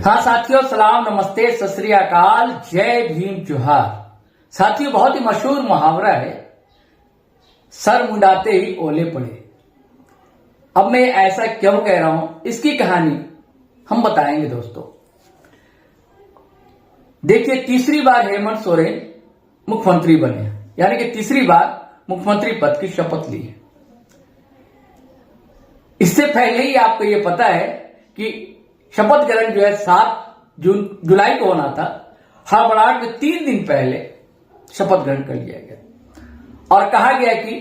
हाँ साथियों, सलाम, नमस्ते, सत श्री अकाल, जय भीम, जोहार। साथियों, बहुत ही मशहूर मुहावरा है, सर मुंडाते ही ओले पड़े। अब मैं ऐसा क्यों कह रहा हूं, इसकी कहानी हम बताएंगे दोस्तों। देखिए, तीसरी बार हेमंत सोरेन मुख्यमंत्री बने, यानी कि तीसरी बार मुख्यमंत्री पद की शपथ ली है। इससे पहले ही आपको यह पता है कि शपथ ग्रहण जो है 7 जुलाई को होना था। हड़बड़ाहट में 3 दिन पहले शपथ ग्रहण कर लिया गया और कहा गया कि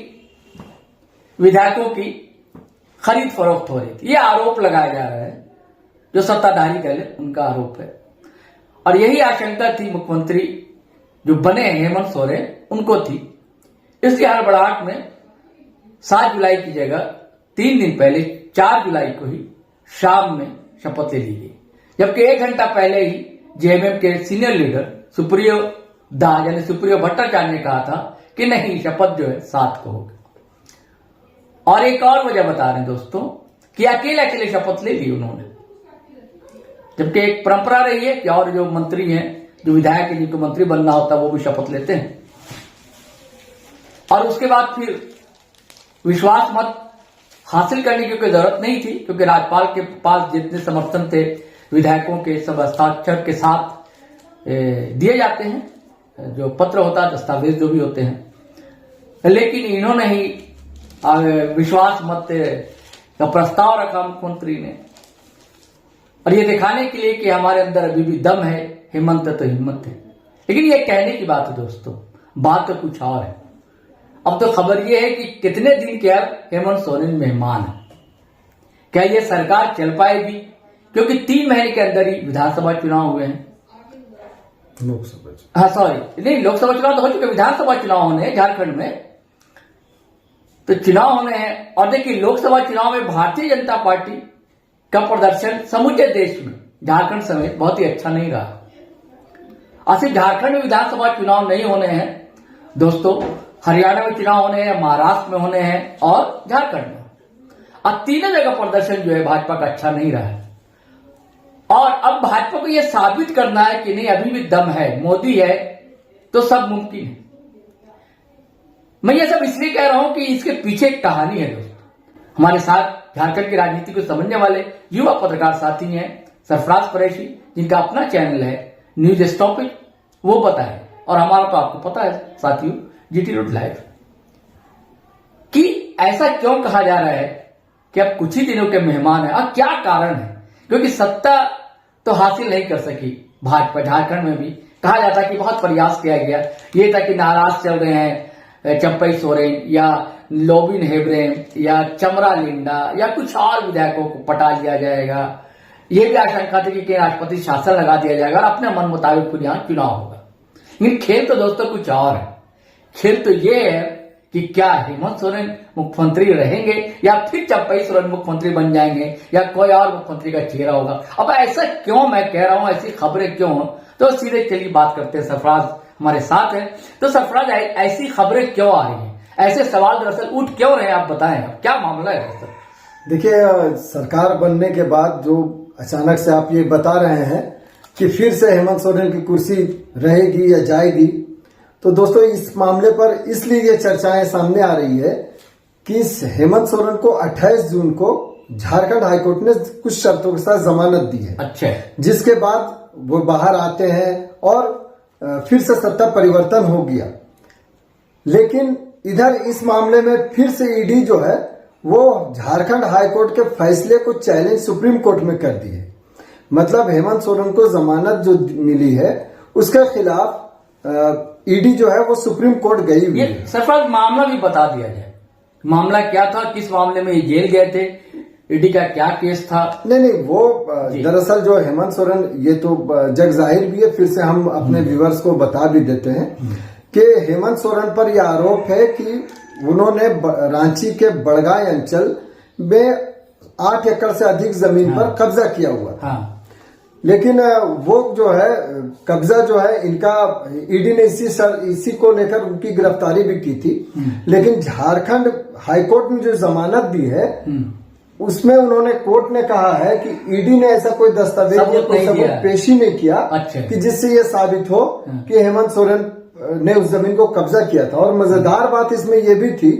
विधायकों की खरीद फरोख्त हो रही थी। यह आरोप लगाया जा रहा है, जो सत्ताधारी दल है उनका आरोप है। और यही आशंका थी मुख्यमंत्री जो बने हेमंत सोरेन उनको थी। इसलिए हड़बड़ाहट में 7 जुलाई की जगह 3 दिन पहले 4 जुलाई को ही शाम में शपथ ले ली गई, जबकि 1 घंटा पहले ही जेएमएम के सीनियर लीडर सुप्रियो दास यानी सुप्रियो भट्टाचार्य ने कहा था कि नहीं, शपथ जो है 7 को होगी। और एक और वजह बता रहे हैं दोस्तों कि अकेले शपथ ले ली उन्होंने, जबकि एक परंपरा रही है कि और जो मंत्री हैं, जो विधायक है, जिनको मंत्री बनना होता है, वो भी शपथ लेते हैं। और उसके बाद फिर विश्वास मत हासिल करने की कोई जरूरत नहीं थी, क्योंकि राज्यपाल के पास जितने समर्थन थे विधायकों के सब हस्ताक्षर के साथ दिए जाते हैं, जो पत्र होता है, दस्तावेज जो भी होते हैं। लेकिन इन्होंने ही विश्वास मत का प्रस्ताव रखा मुख्यमंत्री ने, और ये दिखाने के लिए कि हमारे अंदर अभी भी दम है, हिम्मत है तो हिम्मत है। लेकिन ये कहने की बात है दोस्तों, बात तो कुछ और है। अब तो खबर यह है कि कितने दिन के अब हेमंत सोरेन मेहमान है। क्या ये सरकार चल पाएगी, क्योंकि 3 महीने के अंदर ही विधानसभा चुनाव हुए हैं। लोकसभा चुनाव तो हो चुके, विधानसभा चुनाव होने हैं झारखंड में, तो चुनाव होने हैं। और देखिए, लोकसभा चुनाव में भारतीय जनता पार्टी का प्रदर्शन समूचे देश में, झारखंड समेत, बहुत ही अच्छा नहीं रहा। और सिर्फ झारखंड में विधानसभा चुनाव नहीं होने हैं दोस्तों, हरियाणा में चुनाव होने हैं, महाराष्ट्र में होने हैं और झारखंड में। और तीनों जगह प्रदर्शन जो है भाजपा का अच्छा नहीं रहा है। और अब भाजपा को यह साबित करना है कि नहीं, अभी भी दम है, मोदी है तो सब मुमकिन है। मैं ये सब इसलिए कह रहा हूं कि इसके पीछे एक कहानी है दोस्तों। हमारे साथ झारखंड की राजनीति को समझने वाले युवा पत्रकार साथी हैं सरफराज कुरैशी, जिनका अपना चैनल है न्यूज स्टॉपिक, वो बताए। और हमारा तो आपको पता है साथियों, जीटी रोड लाइव, कि ऐसा क्यों कहा जा रहा है कि अब कुछ ही दिनों के मेहमान है, और क्या कारण है। क्योंकि सत्ता तो हासिल नहीं कर सकी भाजपा। झारखंड में भी कहा जाता है कि बहुत प्रयास किया गया, ये था कि नाराज चल रहे हैं चंपई सोरेन या लोबिन हेब्रेम या चमरा लिंडा या कुछ और विधायकों को पटा लिया जाएगा। यह भी आशंका थी कि राष्ट्रपति शासन लगा दिया जाएगा और अपने मन मुताबिक फिर यहां चुनाव होगा। लेकिन खेल तो दोस्तों कुछ और है। खेल तो यह है कि क्या हेमंत सोरेन मुख्यमंत्री रहेंगे या फिर चंपई सोरेन मुख्यमंत्री बन जाएंगे या कोई और मुख्यमंत्री का चेहरा होगा। अब ऐसा क्यों मैं कह रहा हूं, ऐसी खबरें क्यों हो, तो सीधे चलिए बात करते हैं। सरफराज हमारे साथ है। तो सरफराज, ऐसी खबरें क्यों आ रही हैं, ऐसे सवाल दरअसल उठ क्यों रहे हैं, आप बताएं, क्या मामला है दरअसल। देखिए, सरकार बनने के बाद जो अचानक से आप ये बता रहे हैं कि फिर से हेमंत सोरेन की कुर्सी रहेगी या जाएगी, तो दोस्तों इस मामले पर इसलिए ये चर्चाएं सामने आ रही है कि इस हेमंत सोरेन को 28 जून को झारखंड हाईकोर्ट ने कुछ शर्तों के साथ जमानत दी है। अच्छा। जिसके बाद वो बाहर आते हैं और फिर से सत्ता परिवर्तन हो गया। लेकिन इधर इस मामले में फिर से ईडी जो है वो झारखंड हाईकोर्ट के फैसले को चैलेंज सुप्रीम कोर्ट में कर दी है। मतलब हेमंत सोरेन को जमानत जो मिली है उसके खिलाफ ईडी जो है वो सुप्रीम कोर्ट गई हुई है। सरफराज, मामला भी बता दिया जाए, मामला क्या था, किस मामले में ये जेल गए थे, ईडी का क्या केस था। नहीं, वो दरअसल जो हेमंत सोरेन, ये तो जग जाहिर भी है, फिर से हम अपने व्यूअर्स को बता भी देते हैं कि हेमंत सोरेन पर यह आरोप है कि उन्होंने रांची के बड़गांव अंचल में 8 एकड़ से अधिक जमीन पर कब्जा किया हुआ। लेकिन वो जो है कब्जा जो है इनका, ईडी ने इसी को लेकर उनकी गिरफ्तारी भी की थी। लेकिन झारखंड हाईकोर्ट ने जो जमानत दी है उसमें उन्होंने कोर्ट ने कहा है कि ईडी ने ऐसा कोई दस्तावेज या कोई सबूत पेश ही नहीं किया कि जिससे ये साबित हो कि हेमंत सोरेन ने उस जमीन को कब्जा किया था। और मजेदार बात इसमें यह भी थी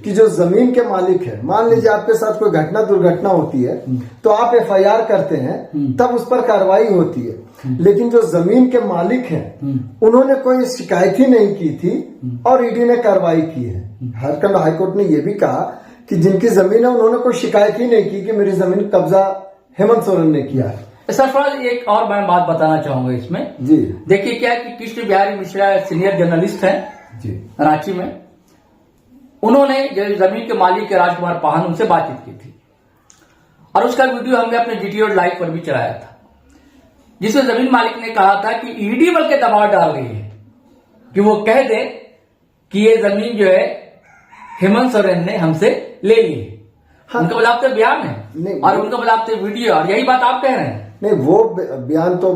कि जो जमीन के मालिक है, मान लीजिए आपके साथ कोई घटना दुर्घटना होती है तो आप एफआईआर करते हैं, तब उस पर कार्रवाई होती है, लेकिन जो जमीन के मालिक हैं उन्होंने कोई शिकायत ही नहीं की थी और ईडी ने कार्रवाई की है। झारखंड हाईकोर्ट ने यह भी कहा कि जिनकी जमीन है उन्होंने कोई शिकायत ही नहीं की कि मेरी जमीन कब्जा हेमंत सोरेन ने किया है। सरफराज, एक और मैं बात बताना चाहूंगा इसमें जी। देखिए क्या है कि कृष्ण बिहारी मिश्रा सीनियर जर्नलिस्ट हैं जी रांची में, उन्होंने जो जमीन के मालिक के राजकुमार पाहन उनसे बातचीत की थी और उसका वीडियो हमने अपने जीटीओ लाइव पर भी चलाया था, जिसमें जमीन मालिक ने कहा था कि ईडी बल्कि दबाव डाल रही है कि वो कह दे कि ये जमीन जो है हेमंत सोरेन ने हमसे ले ली है। हाँ। उनका बलात्कार बयान है और उनका बलात्कार वीडियो, और यही बात आप कह रहे हैं। नहीं, वो बयान तो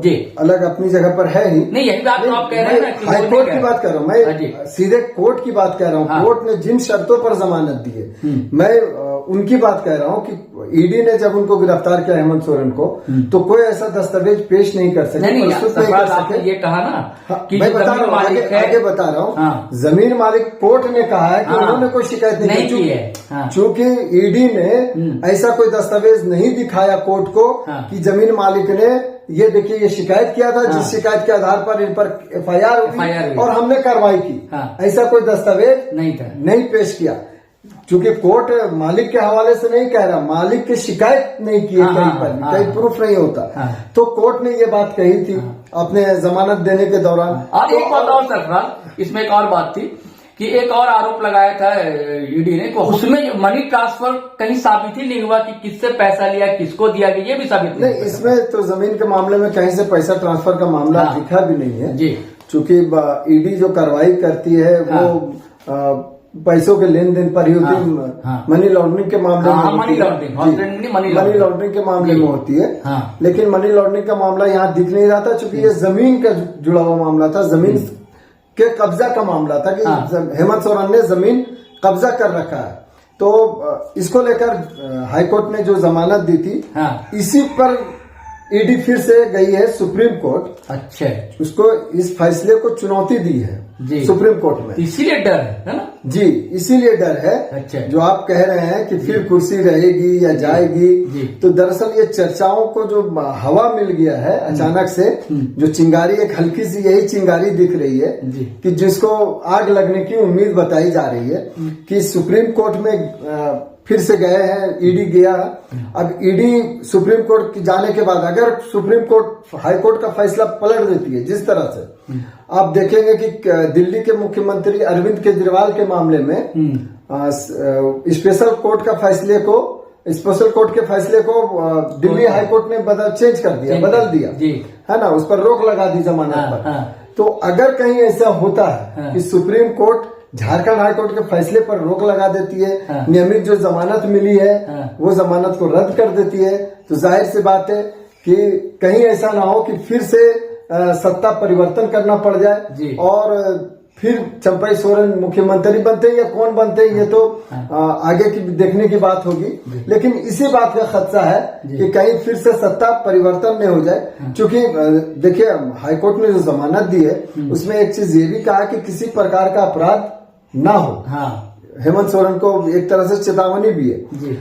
जी अलग अपनी जगह पर है ही। नहीं, यही बात तो आप कह रहे हैं। हाई कोर्ट की बात कर रहा हूँ मैं, सीधे कोर्ट की बात कह रहा हूँ। कोर्ट ने जिन शर्तों पर जमानत दी है, मैं उनकी बात कह रहा हूँ कि ईडी ने जब उनको गिरफ्तार किया हेमंत सोरेन को, तो कोई ऐसा दस्तावेज पेश नहीं कर सके, प्रस्तुत नहीं कर सके। ये कहा ना कि मैं बता रहा हूँ, आगे बता रहा हूँ। जमीन मालिक कोर्ट ने कहा है कि उन्होंने कोई शिकायत नहीं की है, चूंकि ईडी ने ऐसा कोई दस्तावेज नहीं दिखाया कोर्ट को कि जमीन मालिक ने ये देखिए ये शिकायत किया था, जिस शिकायत के आधार पर इन पर एफआईआर हुई और हमने कार्रवाई की। ऐसा कोई दस्तावेज नहीं पेश किया, क्योंकि कोर्ट मालिक के हवाले से नहीं कह रहा, मालिक की शिकायत नहीं की है कहीं पर, कहीं प्रूफ नहीं होता। तो कोर्ट ने ये बात कही थी अपने जमानत देने के दौरान। और एक बात और सरफराज, इसमें एक और बात थी कि एक और आरोप लगाया था ईडी ने, उसमें मनी ट्रांसफर कहीं साबित ही नहीं हुआ कि किससे पैसा लिया, किसको दिया गया, ये भी साबित नहीं। इसमें तो जमीन के मामले में कहीं से पैसा ट्रांसफर का मामला दिखा भी नहीं है जी, चूंकि ईडी जो कार्रवाई करती है वो पैसों के लेन देन पर ही होती, मनी लॉन्ड्रिंग के मामले में, मनी लॉन्ड्रिंग के मामले में होती है। लेकिन मनी लॉन्ड्रिंग का मामला यहाँ दिख नहीं रहा था, चूंकि ये जमीन का जुड़ा हुआ मामला था, जमीन के कब्जा का मामला था कि हेमंत सोरेन ने जमीन कब्जा कर रखा है। तो इसको लेकर हाईकोर्ट ने जो जमानत दी थी, इसी पर ईडी फिर से गई है सुप्रीम कोर्ट। अच्छा, उसको इस फैसले को चुनौती दी है सुप्रीम कोर्ट में, इसीलिए डर है ना जी, इसीलिए डर है। अच्छा, जो आप कह रहे हैं कि फिर कुर्सी रहेगी या जाएगी, तो दरअसल ये चर्चाओं को जो हवा मिल गया है अचानक से, जो चिंगारी एक हल्की सी यही चिंगारी दिख रही है कि जिसको आग लगने की उम्मीद बताई जा रही है कि सुप्रीम कोर्ट में फिर से गए हैं, ईडी गया। अब ईडी सुप्रीम कोर्ट की जाने के बाद अगर सुप्रीम कोर्ट हाई कोर्ट का फैसला पलट देती है, जिस तरह से आप देखेंगे कि दिल्ली के मुख्यमंत्री अरविंद केजरीवाल के मामले में स्पेशल कोर्ट के फैसले को दिल्ली हाई कोर्ट ने बदल दिया है ना, उस पर रोक लगा दी जमानत पर। तो अगर कहीं ऐसा होता है कि सुप्रीम कोर्ट झारखंड हाईकोर्ट के फैसले पर रोक लगा देती है, नियमित जो जमानत मिली है वो जमानत को रद्द कर देती है, तो जाहिर सी बात है कि कहीं ऐसा ना हो कि फिर से सत्ता परिवर्तन करना पड़ जाए और फिर चंपई सोरेन मुख्यमंत्री बनते हैं या कौन बनते हैं, ये तो आगे की देखने की बात होगी। लेकिन इसी बात का खदशा है कि कहीं फिर से सत्ता परिवर्तन नहीं हो जाए, क्योंकि देखिए हाईकोर्ट ने जो जमानत दी है उसमें एक चीज ये भी कहा कि किसी प्रकार का अपराध ना हो। हेमंत सोरेन को एक तरह से चेतावनी भी है।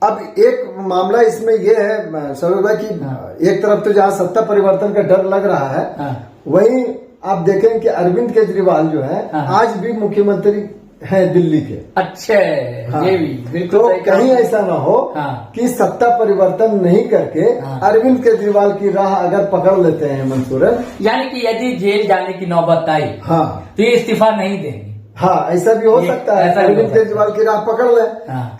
अब एक मामला इसमें यह है सौरभ भाई की एक तरफ तो जहां सत्ता परिवर्तन का डर लग रहा है, वहीं आप देखें कि अरविंद केजरीवाल जो है आज भी मुख्यमंत्री हैं दिल्ली के। अच्छा, ये भी तो कहीं ऐसा ना हो कि सत्ता परिवर्तन नहीं करके अरविंद केजरीवाल की राह अगर पकड़ लेते हैं हेमंत सोरेन, यानी कि यदि जेल जाने की नौबत आई तो ये इस्तीफा नहीं देंगे। ऐसा भी हो सकता है, अरविंद केजरीवाल की राह पकड़ ले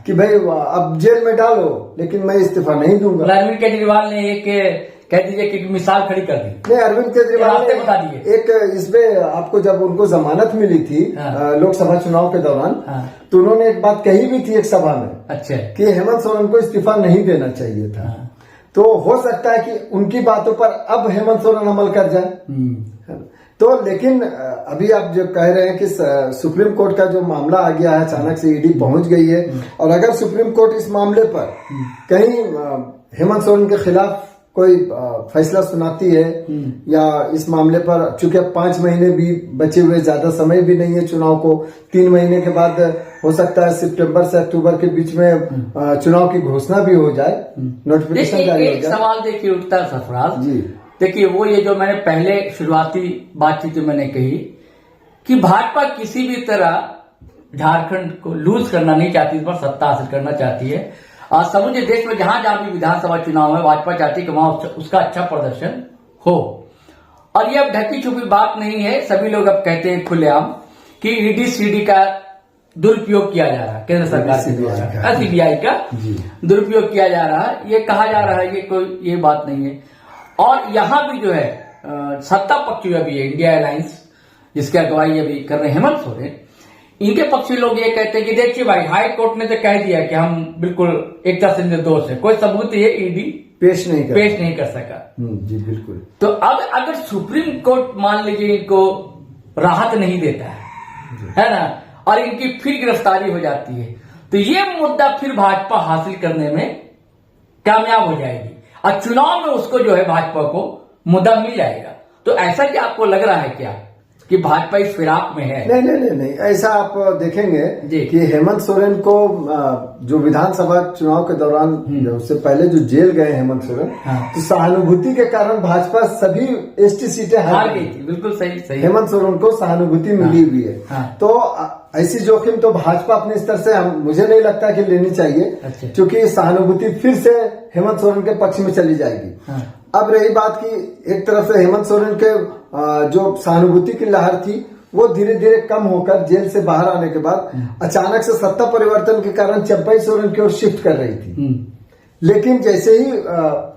कि भाई अब जेल में डालो, लेकिन मैं इस्तीफा नहीं दूंगा। अरविंद केजरीवाल ने एक कह दीजिए कि मिसाल खड़ी कर दी। नहीं, अरविंद केजरीवाल ने बता दिए एक इसमें आपको जब उनको जमानत मिली थी लोकसभा चुनाव के दौरान, तो उन्होंने एक बात कही भी थी एक सभा में, अच्छा, कि हेमंत सोरेन को इस्तीफा नहीं देना चाहिए था। तो हो सकता है कि उनकी बातों पर अब हेमंत सोरेन अमल कर जाए, तो लेकिन अभी आप जो कह रहे हैं कि सुप्रीम कोर्ट का जो मामला आ गया है, अचानक से ईडी पहुंच गई है, और अगर सुप्रीम कोर्ट इस मामले पर कहीं हेमंत सोरेन के खिलाफ कोई फैसला सुनाती है या इस मामले पर, चूंकि अब 5 महीने भी बचे हुए, ज्यादा समय भी नहीं है चुनाव को, 3 महीने के बाद हो सकता है सितंबर से अक्टूबर के बीच में चुनाव की घोषणा भी हो जाए, नोटिफिकेशन जारी हो जाए। सवाल देखिए उठता है सरफराज जी, देखिए वो ये जो मैंने पहले शुरुआती बातचीत में मैंने कही कि भाजपा किसी भी तरह झारखंड को लूज करना नहीं चाहती, इस पर सत्ता हासिल करना चाहती है। समूचे देश में जहां जहां भी विधानसभा चुनाव है, भाजपा चाहती है कि वहां उसका अच्छा प्रदर्शन हो। और ये अब ढकी छुपी बात नहीं है, सभी लोग अब कहते हैं खुलेआम कि ईडी सीडी का दुरुपयोग किया जा रहा है, केंद्र सरकार के द्वारा सीबीआई का दुरुपयोग किया जा रहा है, ये कहा जा रहा है, ये कोई ये बात नहीं है। और यहां भी जो है सत्ता पक्ष जो अभी है इंडिया अलायंस, जिसकी अगुवाई अभी कर रहे हैं हेमंत सोरेन, इनके पक्षी लोग ये कहते हैं कि देखिए भाई, हाई कोर्ट ने तो कह दिया कि हम बिल्कुल एकता से निर्दोष है, कोई सबूत ये ईडी पेश नहीं कर सका। जी बिल्कुल। तो अब अगर सुप्रीम कोर्ट मान लीजिए इनको राहत नहीं देता है ना, और इनकी फिर गिरफ्तारी हो जाती है, तो ये मुद्दा फिर भाजपा हासिल करने में कामयाब हो जाएगी और चुनाव में उसको जो है भाजपा को मुद्दा मिल जाएगा। तो ऐसा क्या आपको लग रहा है क्या कि भाजपा इस फिराक में है? नहीं, ऐसा आप देखेंगे कि हेमंत सोरेन को जो विधानसभा चुनाव के दौरान, उससे पहले जो जेल गए हेमंत सोरेन, तो सहानुभूति के कारण भाजपा सभी एसटी सीटें हार गई थी। बिल्कुल सही। हेमंत सोरेन को सहानुभूति मिली हुई है। तो ऐसी जोखिम तो भाजपा अपने स्तर से मुझे नहीं लगता कि लेनी चाहिए, क्योंकि सहानुभूति फिर से हेमंत सोरेन के पक्ष में चली जाएगी। अब रही बात की एक तरफ से हेमंत सोरेन के जो सहानुभूति की लहर थी वो धीरे धीरे कम होकर जेल से बाहर आने के बाद अचानक से सत्ता परिवर्तन के कारण चंपई सोरेन की ओर शिफ्ट कर रही थी। लेकिन जैसे ही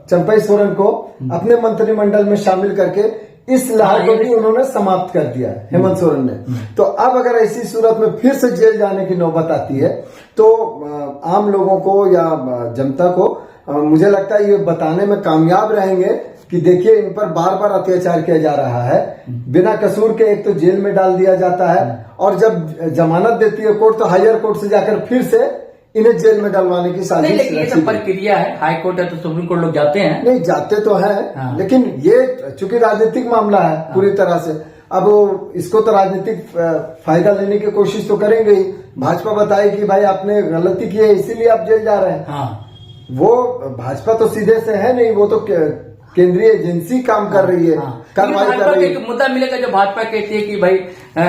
चंपई सोरेन को अपने मंत्रिमंडल में शामिल करके इस लहर को भी उन्होंने समाप्त कर दिया हेमंत सोरेन ने। तो अब अगर ऐसी सूरत में फिर से जेल जाने की नौबत आती है तो आम लोगों को या जनता को मुझे लगता है ये बताने में कामयाब रहेंगे कि देखिए इन पर बार बार अत्याचार किया जा रहा है, बिना कसूर के एक तो जेल में डाल दिया जाता है, और जब जमानत देती है कोर्ट तो हायर कोर्ट से जाकर फिर से इन्हें जेल में डलवाने की साजिश। लेकिन ये सब प्रक्रिया है, हाई कोर्ट है तो सुप्रीम कोर्ट लोग जाते हैं। नहीं जाते तो हैं, लेकिन ये चूंकि राजनीतिक मामला है पूरी तरह से, अब इसको तो राजनीतिक फायदा लेने की कोशिश तो करेंगे ही। भाजपा बताए कि भाई आपने गलती की है इसीलिए आप जेल जा रहे हैं। वो भाजपा तो सीधे से है नहीं, वो तो केंद्रीय एजेंसी काम कर रही है, कार्रवाई कर रही है। मुद्दा मिलेगा जो भाजपा कहती है कि भाई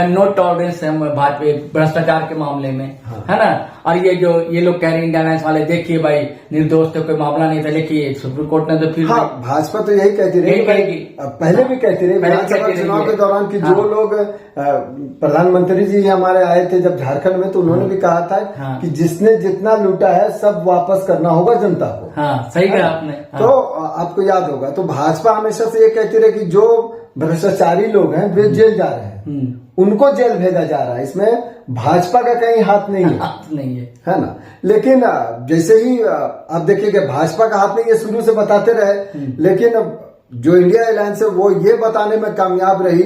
नो टॉलरेंस है भाजपा भ्रष्टाचार के मामले में, है ना। और ये जो ये लोग कह रहे हैं इंडिया अलायंस वाले, देखिए भाई निर्दोष तो कोई मामला नहीं था, लेकिन सुप्रीम कोर्ट ने तो फिर भाजपा तो यही कहती रही, पहले भी कहती रही विधानसभा चुनाव के दौरान कि जो लोग प्रधानमंत्री जी हमारे आए थे जब झारखंड में, तो उन्होंने भी कहा था कि जिसने जितना लूटा है सब वापस करना होगा जनता को। सही कहा आपने। तो आपको याद होगा, तो भाजपा हमेशा से ये कहती रही कि जो भ्रष्टाचारी लोग हैं वे जेल जा रहे हैं, उनको जेल भेजा जा रहा है, इसमें भाजपा का कहीं हाथ नहीं है ना। लेकिन जैसे ही आप देखिए भाजपा का हाथ नहीं है, शुरू से बताते रहे, लेकिन जो इंडिया अलायंस है वो ये बताने में कामयाब रही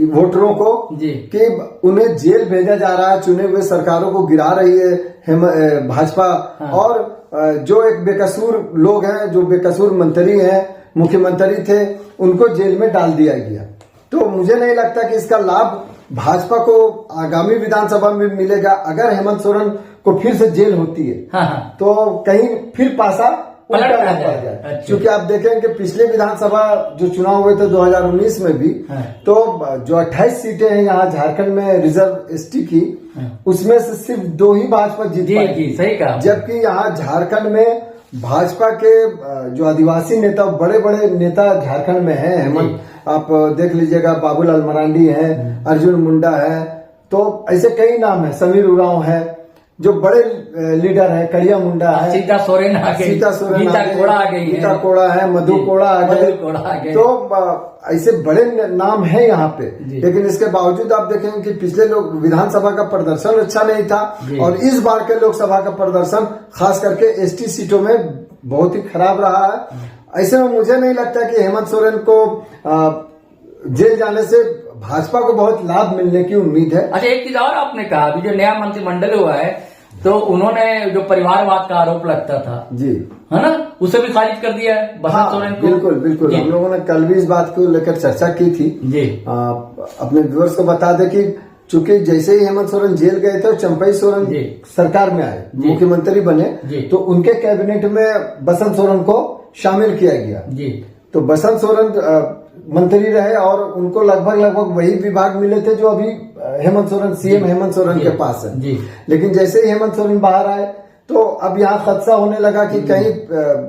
वोटरों को कि उन्हें जेल भेजा जा रहा है, चुने हुए सरकारों को गिरा रही है भाजपा, और जो एक बेकसूर लोग हैं, जो बेकसूर मंत्री हैं, मुख्यमंत्री थे, उनको जेल में डाल दिया गया। तो मुझे नहीं लगता कि इसका लाभ भाजपा को आगामी विधानसभा में मिलेगा। अगर हेमंत सोरेन को फिर से जेल होती है तो कहीं फिर पासा उल्टा ना पड़ जाए। क्योंकि आप देखें कि पिछले विधानसभा जो चुनाव हुए थे 2019 में भी, तो जो 28 सीटें हैं यहाँ झारखंड में रिजर्व एसटी की, उसमें से सिर्फ 2 ही भाजपा जीत पाई। सही कहा। जबकि यहाँ झारखंड में भाजपा के जो आदिवासी नेता, बड़े बड़े नेता झारखंड में हैं, हेमंत आप देख लीजिएगा, बाबूलाल मरांडी है, अर्जुन मुंडा है, तो ऐसे कई नाम है, समीर उरांव है, जो बड़े लीडर है, कड़िया मुंडा है, सीता सोरेन आ गई, गीता कोड़ा है, मधु कोड़ा आ गए। तो ऐसे बड़े नाम है यहाँ पे, लेकिन इसके बावजूद आप देखेंगे कि पिछले लोग विधानसभा का प्रदर्शन अच्छा नहीं था, और इस बार के लोकसभा का प्रदर्शन खास करके एसटी सीटों में बहुत ही खराब रहा है। ऐसे में मुझे नहीं लगता कि हेमंत सोरेन को जेल जाने से भाजपा को बहुत लाभ मिलने की उम्मीद है। अच्छा, एक चीज और आपने कहा, अभी जो नया मंत्रिमंडल हुआ है तो उन्होंने जो परिवारवाद का आरोप लगता था जी, है ना, उसे भी खारिज कर दिया है बसंत सोरेन को। बिल्कुल बिल्कुल, हम लोगों ने कल भी इस बात को लेकर चर्चा की थी जी। अपने व्यूअर्स को बता दें कि चूंकि जैसे ही हेमंत सोरेन जेल गए थे और चंपई सोरेन सरकार में आए, मुख्यमंत्री बने, तो उनके कैबिनेट में बसंत सोरेन को शामिल किया गया जी। तो बसंत सोरेन मंत्री रहे और उनको लगभग वही विभाग मिले थे जो अभी हेमंत सोरेन, सीएम हेमंत सोरेन के पास है जी। लेकिन जैसे ही हेमंत सोरेन बाहर आए तो अब यहाँ खदशा होने लगा कि कहीं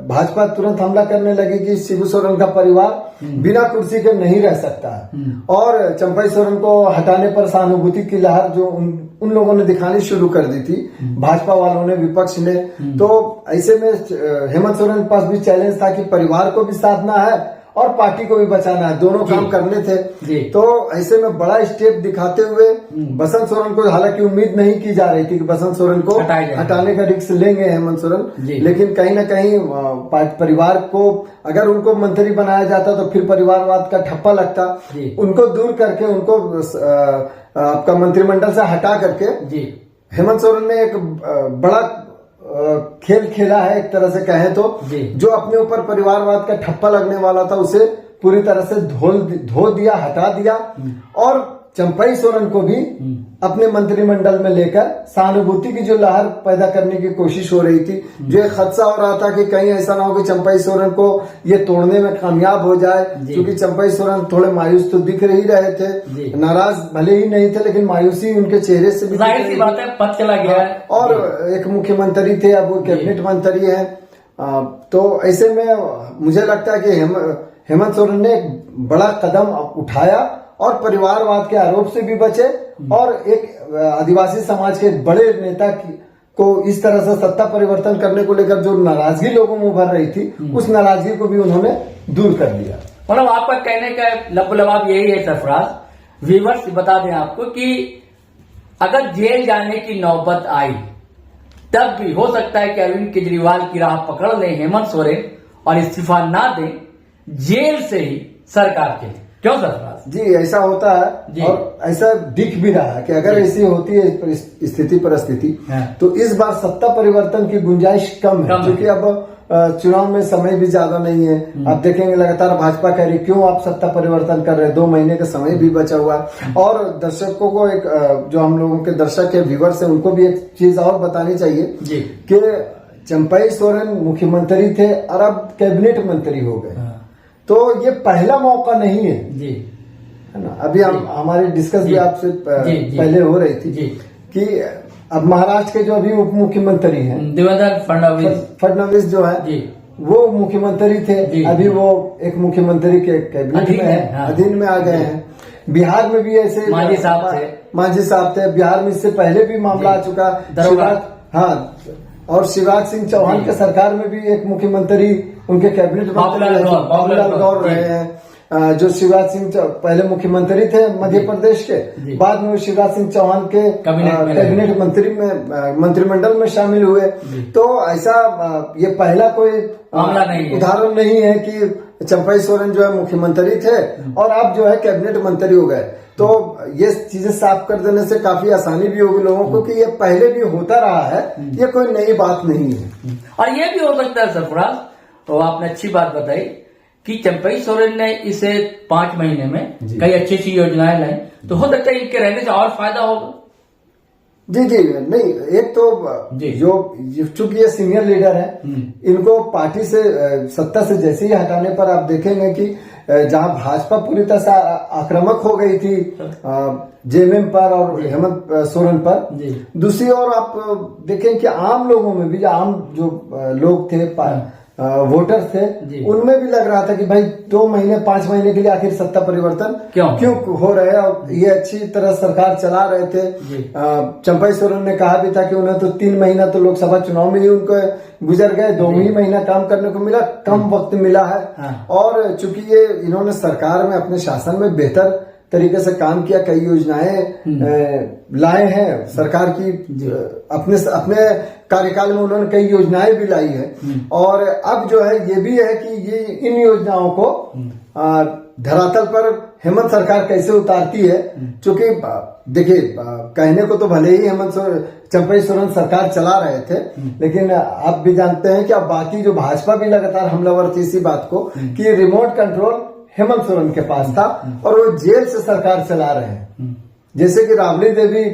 भाजपा तुरंत हमला करने लगी कि शिबू सोरेन का परिवार बिना कुर्सी के नहीं रह सकता है, और चंपई सोरेन को हटाने पर सहानुभूति की लहर जो उन लोगों ने दिखानी शुरू कर दी थी, भाजपा वालों ने, विपक्ष ने। तो ऐसे में हेमंत सोरेन के पास भी चैलेंज था कि परिवार को भी साधना है और पार्टी को भी बचाना है, दोनों काम करने थे। तो ऐसे में बड़ा स्टेप दिखाते हुए बसंत सोरेन को, हालांकि उम्मीद नहीं की जा रही थी कि बसंत सोरेन को हटाने का रिस्क लेंगे हेमंत सोरेन, लेकिन कहीं ना कहीं परिवार को, अगर उनको मंत्री बनाया जाता तो फिर परिवारवाद का ठप्पा लगता, उनको दूर करके, उनको आपका मंत्रिमंडल से हटा करके हेमंत सोरेन ने एक बड़ा खेल खेला है, एक तरह से कहें तो, जो अपने ऊपर परिवारवाद का ठप्पा लगने वाला था उसे पूरी तरह से धो दिया, हटा दिया, और चंपई सोरेन को भी अपने मंत्रिमंडल में लेकर सहानुभूति की जो लहर पैदा करने की कोशिश हो रही थी, जो एक खदशा हो रहा था कि कहीं ऐसा ना हो कि चंपई सोरेन को ये तोड़ने में कामयाब हो जाए, क्योंकि चंपई सोरेन थोड़े मायूस तो दिख ही रहे थे, नाराज भले ही नहीं थे लेकिन मायूसी उनके चेहरे से भी जाहिर सी बात है, पद चला गया है, और एक मुख्यमंत्री थे, अब वो कैबिनेट मंत्री है। तो ऐसे में मुझे लगता है कि हेमंत सोरेन ने एक बड़ा कदम उठाया और परिवारवाद के आरोप से भी बचे, और एक आदिवासी समाज के बड़े नेता को इस तरह से सत्ता परिवर्तन करने को लेकर जो नाराजगी लोगों में उभर रही थी, उस नाराजगी को भी उन्होंने दूर कर दिया। मतलब आपका कहने का लबलबाब यही है सरफराज, व्यूअर्स बता दें आपको कि अगर जेल जाने की नौबत आई तब भी हो सकता है कि अरविंद केजरीवाल की राह पकड़ लें हेमंत सोरेन और इस्तीफा ना दें, जेल से ही सरकार के लिए। क्यों सरफराज जी, ऐसा होता है और ऐसा दिख भी रहा है कि अगर ऐसी होती है स्थिति परिस्थिति, तो इस बार सत्ता परिवर्तन की गुंजाइश कम है, क्योंकि अब चुनाव में समय भी ज्यादा नहीं है। आप देखेंगे लगातार भाजपा कह रही क्यों आप सत्ता परिवर्तन कर रहे हैं, 2 महीने का समय भी बचा हुआ है। और दर्शकों को एक, जो हम लोगों के दर्शक है, व्यूअर्स है, उनको भी एक चीज और बतानी चाहिए कि चंपई सोरेन मुख्यमंत्री थे और अब कैबिनेट मंत्री हो गए, तो ये पहला मौका नहीं है जी, है ना। अभी हम हमारी डिस्कस भी आपसे पहले हो रही थी कि अब महाराष्ट्र के जो अभी उप मुख्यमंत्री हैं देवेंद्र फडणवीस जो है, वो मुख्यमंत्री थे, अभी वो एक मुख्यमंत्री के कैबिनेट में है, अधीन में आ गए हैं। बिहार में भी ऐसे मांझी साहब थे, बिहार में इससे पहले भी मामला आ चुका, और शिवराज सिंह चौहान के सरकार में भी एक मुख्यमंत्री उनके कैबिनेट बाबूलाल गौर रहे हैं, जो शिवराज सिंह पहले मुख्यमंत्री थे मध्य प्रदेश के, बाद में शिवराज सिंह चौहान के कैबिनेट मंत्रिमंडल में शामिल हुए। तो ऐसा ये पहला कोई उदाहरण नहीं है कि चंपई सोरेन जो है मुख्यमंत्री थे और अब जो है कैबिनेट मंत्री हो गए। तो ये चीजें साफ कर देने से काफी आसानी भी होगी लोगों को कि ये पहले भी होता रहा है, ये कोई नई बात नहीं है। और ये भी हो सकता है सरफराज, तो आपने अच्छी बात बताई कि चंपई सोरेन ने इसे 5 महीने में कई अच्छी योजनाएं लाई, तो हो सकता है इनके रहने से और फायदा होगा। जी नहीं, एक तो जो चूंकि ये सीनियर लीडर है, इनको पार्टी से, सत्ता से जैसे ही हटाने पर आप देखेंगे कि जहां भाजपा पूरी तरह से आक्रामक हो गई थी जेएमएम पर और हेमंत सोरेन पर, दूसरी ओर आप देखें कि आम लोगों में भी, आम जो लोग थे, वोटर्स थे, उनमें भी लग रहा था कि भाई 2 महीने 5 महीने के लिए आखिर सत्ता परिवर्तन क्यों हो रहे हैं, और ये अच्छी तरह सरकार चला रहे थे। चंपई सोरेन ने कहा भी था कि उन्हें तो 3 महीना तो लोकसभा चुनाव में ही उनको गुजर गए, 2 ही महीना काम करने को मिला, कम वक्त मिला है। और चूंकि ये इन्होंने सरकार में अपने शासन में बेहतर तरीके से काम किया, कई योजनाएं लाए हैं सरकार की, अपने कार्यकाल में उन्होंने कई योजनाएं भी लाई है। और अब जो है ये भी है कि ये इन योजनाओं को धरातल पर हेमंत सरकार कैसे उतारती है, क्योंकि देखिए कहने को तो भले ही चंपई सोरेन सरकार चला रहे थे, लेकिन आप भी जानते हैं कि अब बाकी जो भाजपा भी लगातार हमलावर थी इसी बात को कि रिमोट कंट्रोल हेमंत सोरेन के पास था और वो जेल से सरकार चला रहे हैं। जैसे कि राबड़ी देवी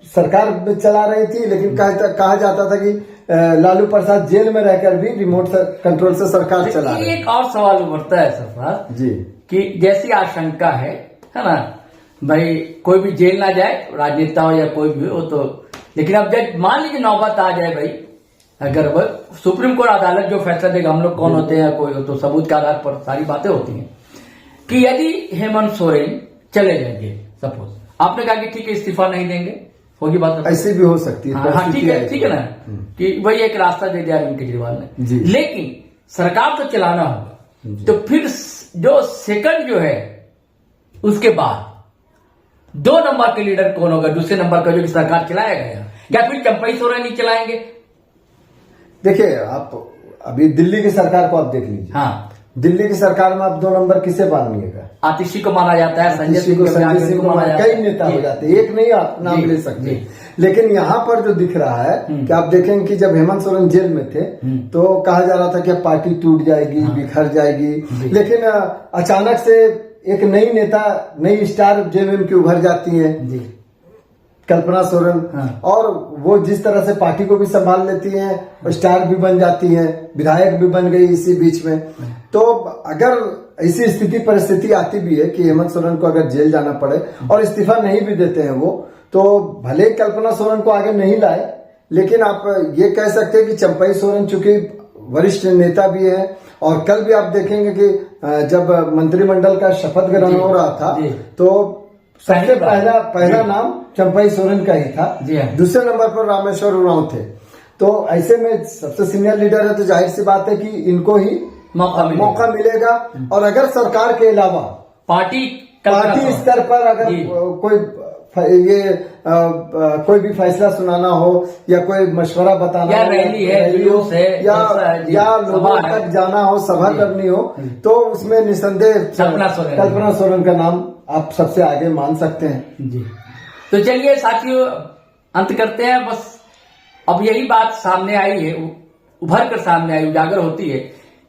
सरकार चला रही थी, लेकिन कहा जाता था कि लालू प्रसाद जेल में रहकर भी रिमोट कंट्रोल से सरकार चला रही है। एक और सवाल उभरता है सरफराज जी कि जैसी आशंका है ना भाई, कोई भी जेल ना जाए, राजनेता हो या कोई भी हो, तो लेकिन अब जब मान लीजिए नौबत आ जाए भाई, अगर वो सुप्रीम कोर्ट अदालत जो फैसला देगा, हम लोग कौन होते हैं कोई, तो सबूत के आधार पर सारी बातें होती हैं कि यदि हेमंत सोरेन चले जाएंगे, सपोज आपने कहा कि ठीक है इस्तीफा नहीं देंगे, होगी बात, ऐसी भी हो सकती है। हाँ ठीक है ना, कि वही एक रास्ता दे दिया अरविंद केजरीवाल ने, लेकिन सरकार तो चलाना होगा, तो फिर जो सेकंड जो है उसके बाद 2 नंबर के लीडर कौन होगा, दूसरे नंबर का जो सरकार चलाया गया, या फिर चंपई सोरेन ही चलाएंगे? देखिए आप अभी दिल्ली की सरकार को आप देख लीजिए। हाँ, दिल्ली की सरकार में आप 2 नंबर किसे मानिएगा? आतिशी को माना जाता है, संजय सिंह को माना, कई नेता हो जाते हैं, एक नहीं आप नाम ले सकते। लेकिन यहाँ पर जो दिख रहा है कि आप देखेंगे कि जब हेमंत सोरेन जेल में थे तो कहा जा रहा था कि पार्टी टूट जाएगी, बिखर जाएगी, लेकिन अचानक से एक नई नेता, नई स्टार जेएमएम की उभर जाती है, कल्पना सोरेन, और वो जिस तरह से पार्टी को भी संभाल लेती हैं, स्टार भी बन जाती हैं, विधायक भी बन गई इसी बीच में। तो अगर ऐसी स्थिति परिस्थिति आती भी है कि हेमंत सोरेन को अगर जेल जाना पड़े और इस्तीफा नहीं भी देते हैं वो, तो भले कल्पना सोरेन को आगे नहीं लाए, लेकिन आप ये कह सकते हैं कि चंपई सोरेन चूंकि वरिष्ठ नेता भी है, और कल भी आप देखेंगे कि जब मंत्रिमंडल का शपथ ग्रहण हो रहा था तो सबसे पहला नाम चंपई सोरेन का ही था, दूसरे नंबर पर रामेश्वर उरांव थे। तो ऐसे में सबसे सीनियर लीडर है, तो जाहिर सी बात है कि इनको ही मौका मिलेगा। और अगर सरकार के अलावा पार्टी स्तर पर अगर कोई भी फैसला सुनाना हो या कोई मशवरा बताना या रैली है या लोगों तक जाना हो, सभा करनी हो, तो उसमें निसंदेह कल्पना सोरेन का नाम आप सबसे आगे मान सकते हैं जी। तो चलिए साथियों, अंत करते हैं। बस अब यही बात सामने आई है, उभर कर सामने आई, उजागर होती है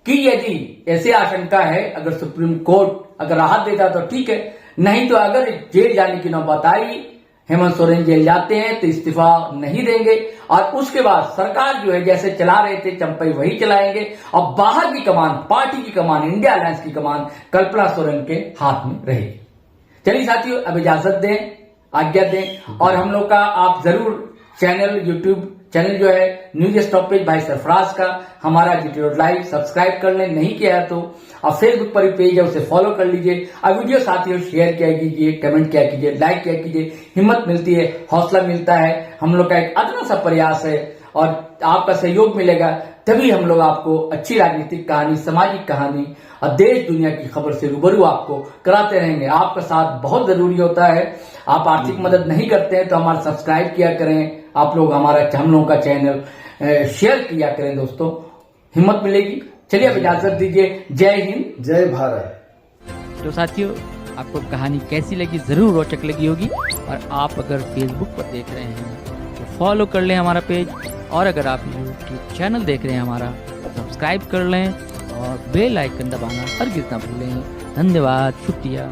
कि यदि ऐसी आशंका है, अगर सुप्रीम कोर्ट अगर राहत देता तो ठीक है, नहीं तो अगर जेल जाने की नौबत आई, हेमंत सोरेन जेल जाते हैं तो इस्तीफा नहीं देंगे, और उसके बाद सरकार जो है जैसे चला रहे थे चंपई वही चलाएंगे, और बाहर की कमान, पार्टी की कमान, इंडिया अलायंस की कमान कल्पना सोरेन के हाथ में रहेगी। चलिए साथियों, अब इजाजत दें, आज्ञा दें, और हम लोग का आप जरूर चैनल, यूट्यूब चैनल जो है न्यूज स्टॉपेज भाई सरफराज का, हमारा GT लाइव सब्सक्राइब कर लें, नहीं किया है तो अब फेसबुक पर ही पेज है उसे फॉलो कर लीजिए। अब वीडियो साथियों शेयर किया कीजिए, कमेंट किया कीजिए, लाइक किया कीजिए, हिम्मत मिलती है, हौसला मिलता है। हम लोग का एक अदना सा प्रयास है और आपका सहयोग मिलेगा तभी हम लोग आपको अच्छी राजनीतिक कहानी, सामाजिक कहानी और देश दुनिया की खबर से रूबरू आपको कराते रहेंगे। आपका साथ बहुत जरूरी होता है। आप आर्थिक मदद नहीं करते हैं तो हमारा सब्सक्राइब किया करें, आप लोग हम लोगों का चैनल शेयर किया करें दोस्तों, हिम्मत मिलेगी। चलिए अब इजाजत दीजिए। जय हिंद, जय भारत। तो साथियों, आपको कहानी कैसी लगी, जरूर रोचक लगी होगी, और आप अगर फेसबुक पर देख रहे हैं तो फॉलो कर लें हमारा पेज, और अगर आप यूट्यूब चैनल देख रहे हैं हमारा, सब्सक्राइब कर लें और बेल आइकन दबाना हरगिज़ ना भूलें। धन्यवाद, शुक्रिया।